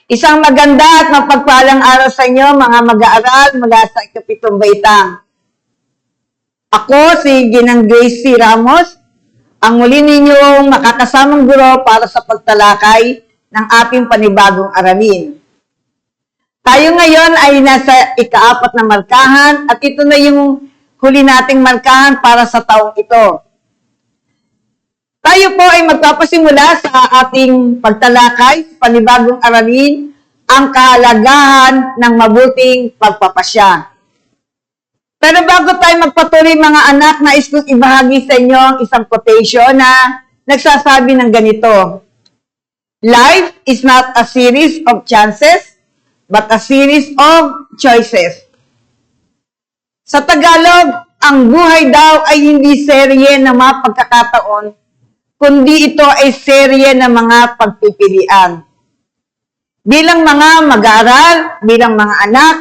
Isang maganda at mapagpalang araw sa inyo, mga mag-aaral mula sa ikapitong baitang. Ako si Ginang Grace C. Ramos, ang muli ninyong makakasamang guro para sa pagtalakay ng ating panibagong aralin. Tayo ngayon ay nasa ika-4 na markahan at ito na yung huli nating markahan para sa taong ito. Tayo po ay magpapasimula sa ating pagtalakay sa panibagong aralin, ang kahalagahan ng mabuting pagpapasya. Pero bago tayo magpatuloy mga anak, nais kong ibahagi sa inyo ang isang quotation na nagsasabi ng ganito: Life is not a series of chances, but a series of choices. Sa Tagalog, ang buhay daw ay hindi serye ng mga pagkakataon, kundi ito ay serye ng mga pagpipilian. Bilang mga mag-aaral, bilang mga anak,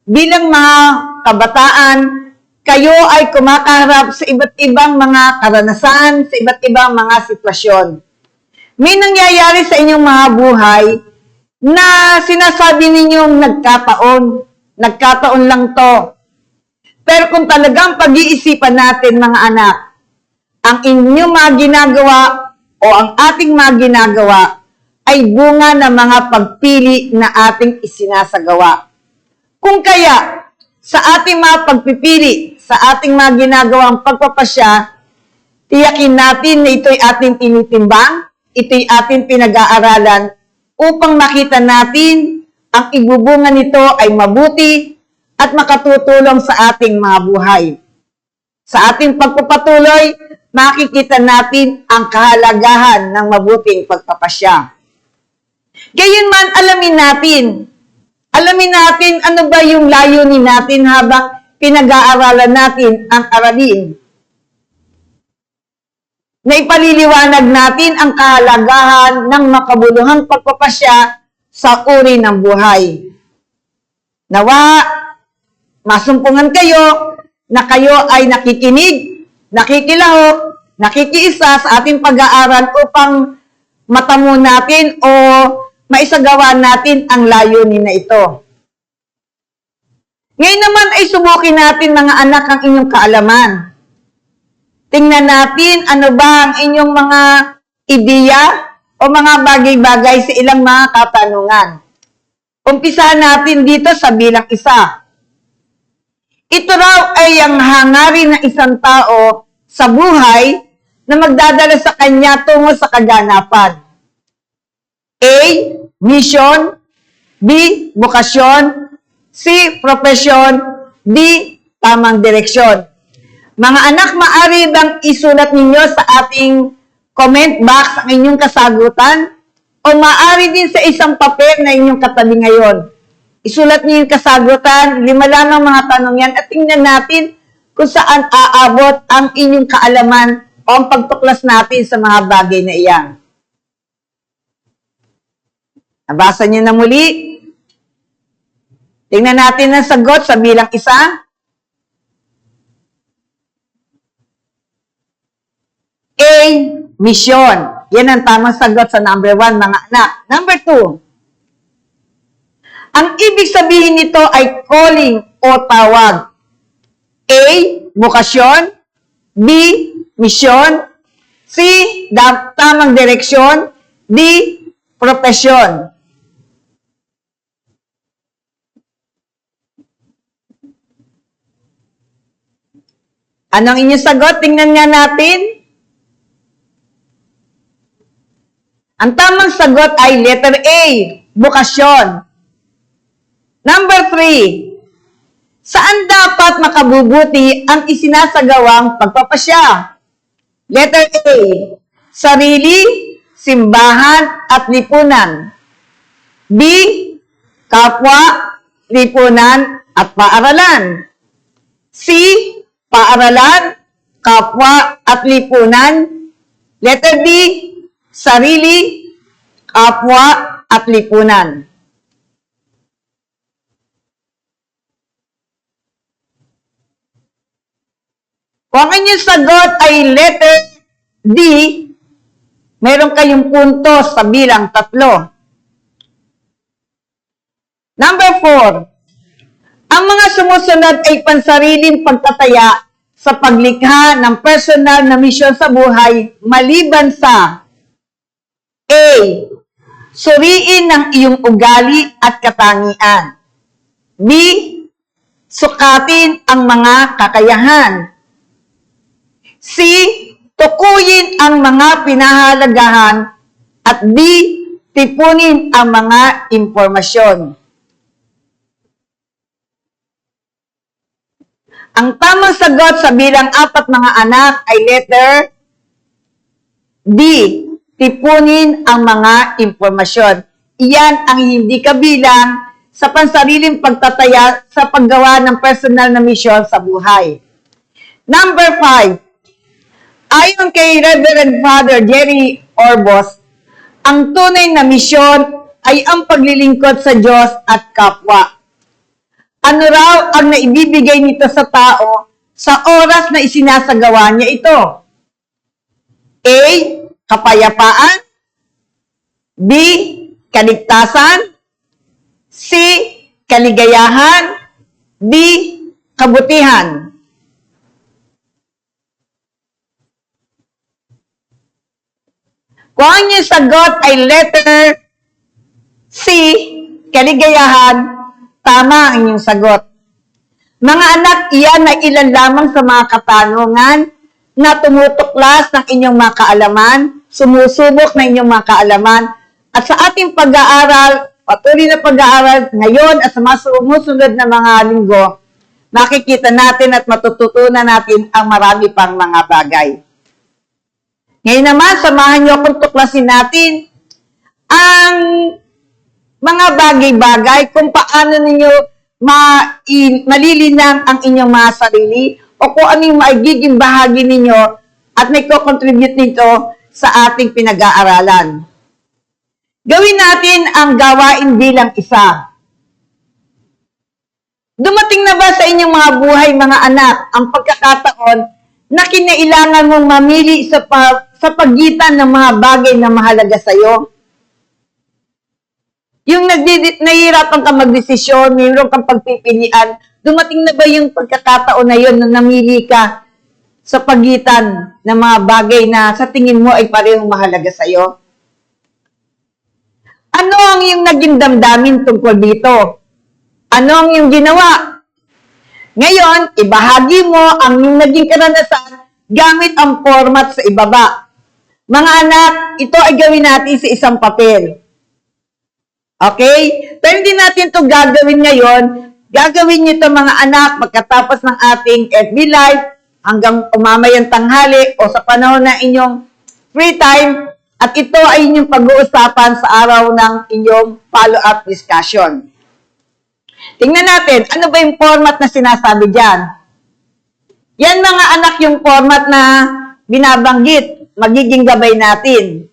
bilang mga kabataan, kayo ay kumakaharap sa iba't ibang mga karanasan, sa iba't ibang mga sitwasyon. May nangyayari sa inyong mga buhay na sinasabi ninyong nagkataon lang to. Pero kung talagang pag-iisipan natin mga anak, ang inyong mga ginagawa o ang ating mga ginagawa ay bunga ng mga pagpili na ating isinasagawa. Kung kaya, sa ating mga pagpipili, sa ating mga ginagawang pagpapasya, tiyakin natin na ito'y ating tinitimbang, ito'y ating pinag-aaralan upang makita natin ang ibubunga nito ay mabuti at makatutulong sa ating mga buhay. Sa ating pagpapatuloy, makikita natin ang kahalagahan ng mabuting pagpapasya. Gayunman, alamin natin ano ba yung layunin natin habang pinag-aaralan natin ang aralin. Naipaliliwanag natin ang kahalagahan ng makabuluhang pagpapasya sa uri ng buhay. Nawa, masumpungan kayo na kayo ay nakikinig, nakikilahok, nakikiisa sa ating pag-aaral upang matamo natin o maisagawa natin ang layunin na ito. Ngayon naman ay subukin natin mga anak ang inyong kaalaman. Tingnan natin ano ba ang inyong mga ideya o mga bagay-bagay sa ilang mga katanungan. Umpisahan natin dito sa bilang 1. Ito raw ay ang hangarin ng isang tao sa buhay na magdadala sa kanya tungo sa kaganapan. A. Mission. B. Bukasyon. C. Profesyon. D. Tamang direksyon. Mga anak, maaari bang isulat ninyo sa ating comment box ang inyong kasagutan? O maaari din sa isang papel na inyong katabi ngayon. Isulat niyo yung kasagutan, 5 lamang mga tanong yan, at tingnan natin kung saan aabot ang inyong kaalaman o ang pagtuklas natin sa mga bagay na iyan. Nabasa niyo na muli? Tingnan natin ang sagot sa bilang 1. A. Mission. Yan ang tamang sagot sa number 1, mga anak. Number 2. Ang ibig sabihin nito ay calling o tawag. A. Bukasyon. B. Misyon. C. Tamang direksyon. D. Profesyon. Anong inyong sagot? Tingnan nga natin. Ang tamang sagot ay letter A. Bukasyon. Number 3, saan dapat makabubuti ang isinasagawang pagpapasya? Letter A, sarili, simbahan, at lipunan. B, kapwa, lipunan, at paaralan. C, paaralan, kapwa, at lipunan. Letter D, sarili, kapwa, at lipunan. Kung ang inyong sagot ay letter D, meron kayong punto sa bilang 3. 4. Ang mga sumusunod ay pansariling pagtataya sa paglikha ng personal na misyon sa buhay maliban sa A. Suriin ang iyong ugali at katangian. B. Sukatin ang mga kakayahan. C. Tukuyin ang mga pinahalagahan. At D. Tipunin ang mga impormasyon. Ang tamang sagot sa bilang 4 mga anak ay letter D. Tipunin ang mga impormasyon. Iyan ang hindi kabilang sa pansariling pagtataya sa paggawa ng personal na misyon sa buhay. Number 5. Ayon kay Reverend Father Jerry Orbos, ang tunay na misyon ay ang paglilingkod sa Diyos at kapwa. Ano raw ang naibibigay nito sa tao sa oras na isinasagawa niya ito? A. Kapayapaan. B. Kaligtasan. C. Kaligayahan. D. Kabutihan. Kung ang inyong sagot ay letter C. Kaligayahan, tama ang inyong sagot. Mga anak, iyan ay ilan lamang sa mga katanungan na tumutuklas ng inyong mga kaalaman, sumusubok ng inyong mga kaalaman, at sa ating pag-aaral, patuloy na pag-aaral ngayon at sa mga sumusunod na mga linggo, makikita natin at matututunan natin ang marami pang mga bagay. Ngayon naman, samahan niyo akong tuklasin natin ang mga bagay-bagay kung paano ninyo malilinang ang inyong mga sarili o kung ano yung magiging bahagi ninyo at may co-contribute nito sa ating pinag-aaralan. Gawin natin ang gawain bilang isa. Dumating na ba sa inyong mga buhay, mga anak, ang pagkakataon na kinailangan mong mamili sa pagitan ng mga bagay na mahalaga sa iyo? Yung nahihirapan kang magdesisyon, mayroon kang pagpipilian, dumating na ba yung pagkakataon na yun na namili ka sa pagitan ng mga bagay na sa tingin mo ay parehong mahalaga sa iyo? Ano ang iyong naging damdamin tungkol dito? Ano ang iyong ginawa? Ngayon, ibahagi mo ang iyong naging karanasan gamit ang format sa ibaba. Mga anak, ito ay gawin natin sa isang papel. Okay? Pero hindi natin ito gagawin ngayon. Gagawin nyo ito mga anak pagkatapos ng ating FB Live hanggang umamayang tanghali o sa panahon na inyong free time. At ito ay inyong pag-uusapan sa araw ng inyong follow-up discussion. Tingnan natin, ano ba yung format na sinasabi dyan? Yan mga anak yung format na binabanggit, magiging gabay natin.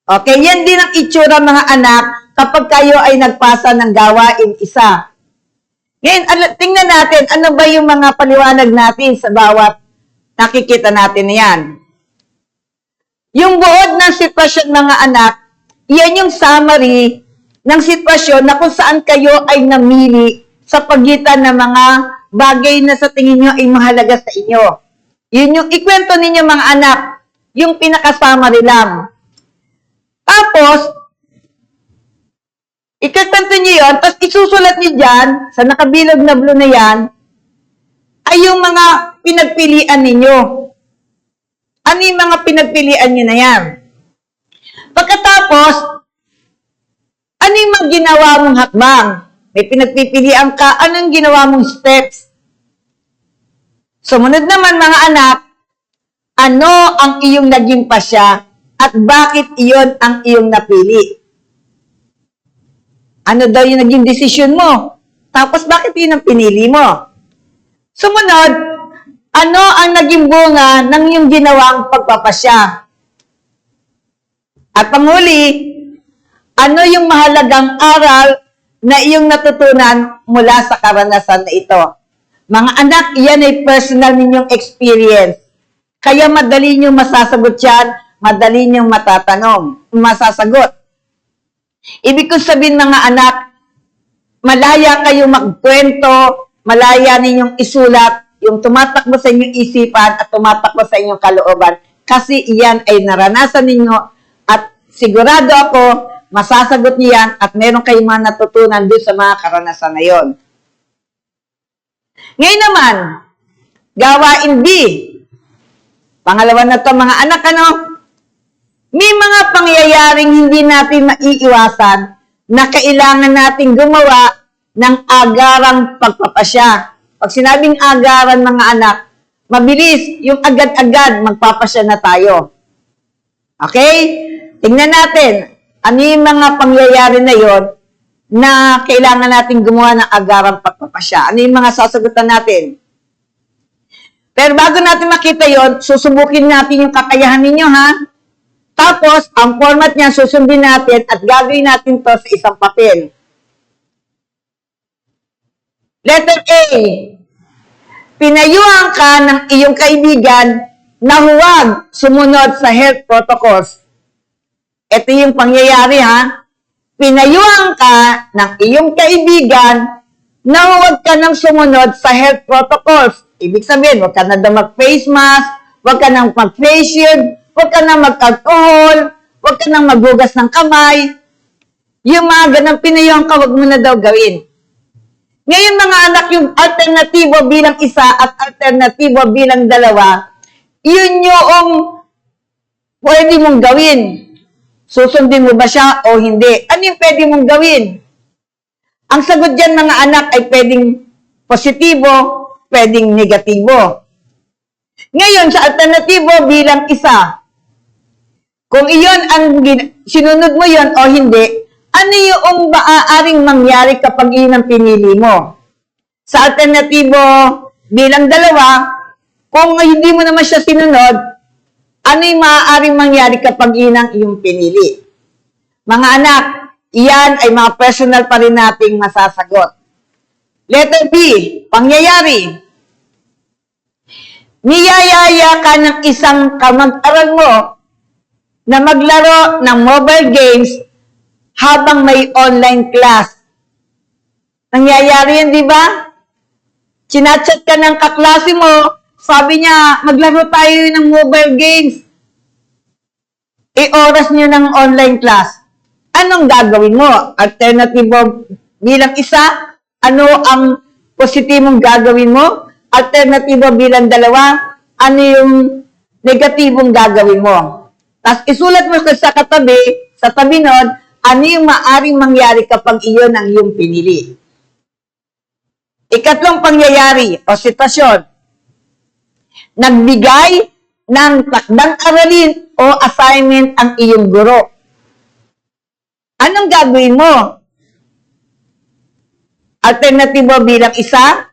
Okay, yan din ang itsura mga anak kapag kayo ay nagpasa ng gawain isa. Ngayon, tingnan natin, ano ba yung mga paliwanag natin sa bawat nakikita natin na yan. Yung buod ng sitwasyon mga anak, yan yung summary ng sitwasyon na kung saan kayo ay namili sa pagitan ng mga bagay na sa tingin nyo ay mahalaga sa inyo. Yun yung ikwento ninyo mga anak, yung pinaka-summary lang. Tapos, ikakwento nyo yun, tapos isusulat nyo dyan, sa nakabilog na blue na yan, ay yung mga pinagpilian ninyo. Ano yung mga pinagpilian nyo na yan? Pagkatapos, ano yung mga ginawa mong hakbang? May pinagpipilian ka, anong ginawa mong steps? Sumunod naman mga anak, ano ang iyong naging pasya at bakit iyon ang iyong napili? Ano daw yung naging desisyon mo? Tapos bakit yun ang pinili mo? Sumunod, ano ang naging bunga ng iyong ginawang pagpapasya? At panghuli, ano yung mahalagang aral na iyong natutunan mula sa karanasan na ito? Mga anak, iyan ay personal ninyong experience. Kaya madali nyo masasagot yan, madali nyo masasagot. Ibig ko sabihin mga anak, malaya kayong magkwento, malaya ninyong isulat yung tumatakbo sa inyong isipan at tumatakbo sa inyong kalooban. Kasi iyan ay naranasan ninyo at sigurado ako, masasagot niyan at meron kayong mga natutunan doon sa mga karanasan na yon. Ngayon naman, gawain B. Pangalawa na to mga anak, ano? May mga pangyayaring hindi natin maiiwasan na kailangan natin gumawa ng agarang pagpapasya. Pag sinabing agaran mga anak, mabilis, yung agad-agad magpapasya na tayo. Okay? Tingnan natin, ano yung mga pangyayari na yon na kailangan natin gumawa ng agarang pagpapasya. Ano yung mga sasagutan natin? Pero bago natin makita yon, susubukin natin yung kakayahan ninyo, ha? Tapos, ang format niya, susundin natin at gagawin natin to sa isang papel. Letter A. Pinayuhan ka ng iyong kaibigan na huwag sumunod sa health protocols. Ito yung pangyayari, ha? Pinayuhan ka ng iyong kaibigan na huwag ka nang sumunod sa health protocols. Ibig sabihin, huwag ka na mag-face mask, huwag ka nang mag-face shield, huwag ka nang mag-alcohol, huwag ka nang maghugas ng kamay. Yung mga ganang pinayuhan ka, huwag mo na daw gawin. Ngayon mga anak, yung alternatibo bilang isa at alternatibo bilang dalawa, yun yung pwede mong gawin. Susundin mo ba siya o hindi? Ano yung pwede mong gawin? Ang sagot dyan mga anak ay pwedeng positibo, pwedeng negatibo. Ngayon, sa alternatibo bilang isa, kung iyon ang sinunod mo yon o hindi, ano yung maaaring mangyari kapag iyon ang pinili mo? Sa alternatibo bilang dalawa, kung hindi mo naman siya sinunod, ano yung maaaring mangyari kapag iyon ang iyong pinili? Mga anak, iyan ay mga personal pa rin nating masasagot. Letter B, pangyayari. Niyayaya ka ng isang kamag-aral mo na maglaro ng mobile games habang may online class. Nangyayari yan, di ba? Chinachat ka ng kaklase mo, sabi niya, maglaro tayo ng mobile games. Oras niyo ng online class. Anong gagawin mo? Alternatibo bilang isa, ano ang positibong gagawin mo? Alternatibo bilang dalawa, ano yung negatibong gagawin mo? Tapos isulat mo sa katabi, sa tabi nun, ano yung maaring mangyari kapag iyon ang iyong pinili. Ikatlong pangyayari o sitwasyon, nagbigay ng takdang aralin o assignment ang iyong guro. Anong gagawin mo? Alternatibo bilang isa,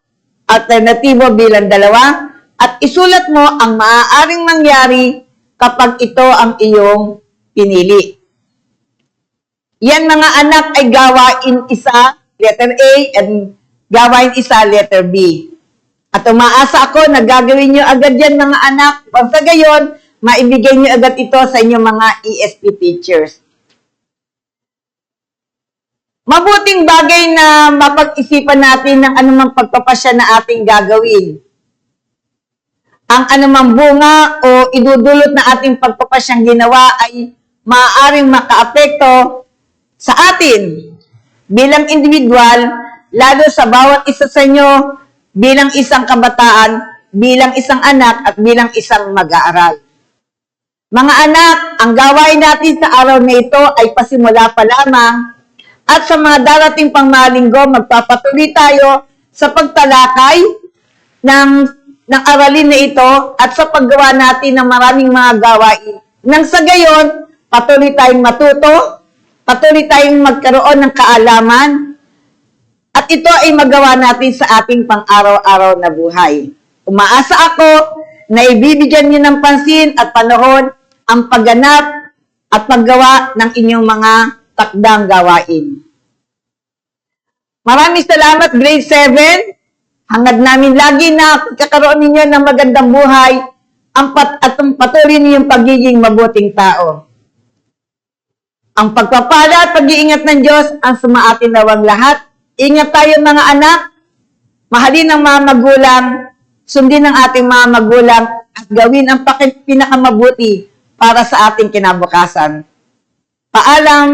alternatibo bilang dalawa, at isulat mo ang maaaring mangyari kapag ito ang iyong pinili. Yan mga anak ay gawain isa, letter A, and gawain isa, letter B. At umaasa ako na gagawin nyo agad yan mga anak. Pag sa gayon, maibigay nyo agad ito sa inyong mga ESP teachers. Mabuting bagay na mapag-isipan natin ng anumang pagpapasya na ating gagawin. Ang anumang bunga o idudulot na ating pagpapasyang ginawa ay maaaring makaapekto sa atin bilang individual, lalo sa bawat isa sa inyo bilang isang kabataan, bilang isang anak at bilang isang mag-aaral. Mga anak, ang gawain natin sa araw na ito ay pasimula pa lamang. At sa mga darating pang mga linggo, magpapatuloy tayo sa pagtalakay ng aralin na ito at sa paggawa natin ng maraming mga gawain. Nang sa gayon, patuloy tayong matuto, patuloy tayong magkaroon ng kaalaman, at ito ay magawa natin sa ating pang-araw-araw na buhay. Umaasa ako na ibibigyan niyo ng pansin at panahon ang pagganap at paggawa ng inyong mga takdang gawain. Maraming salamat, grade 7. Hangad namin lagi na pagkakaroon ninyo ng magandang buhay at patuloy niyong pagiging mabuting tao. Ang pagpapala at pag-iingat ng Diyos ang sumaatin nawang lahat. Ingat tayo mga anak. Mahalin ang mga magulang. Sundin ang ating mga magulang at gawin ang pinakamabuti para sa ating kinabukasan. Paalam.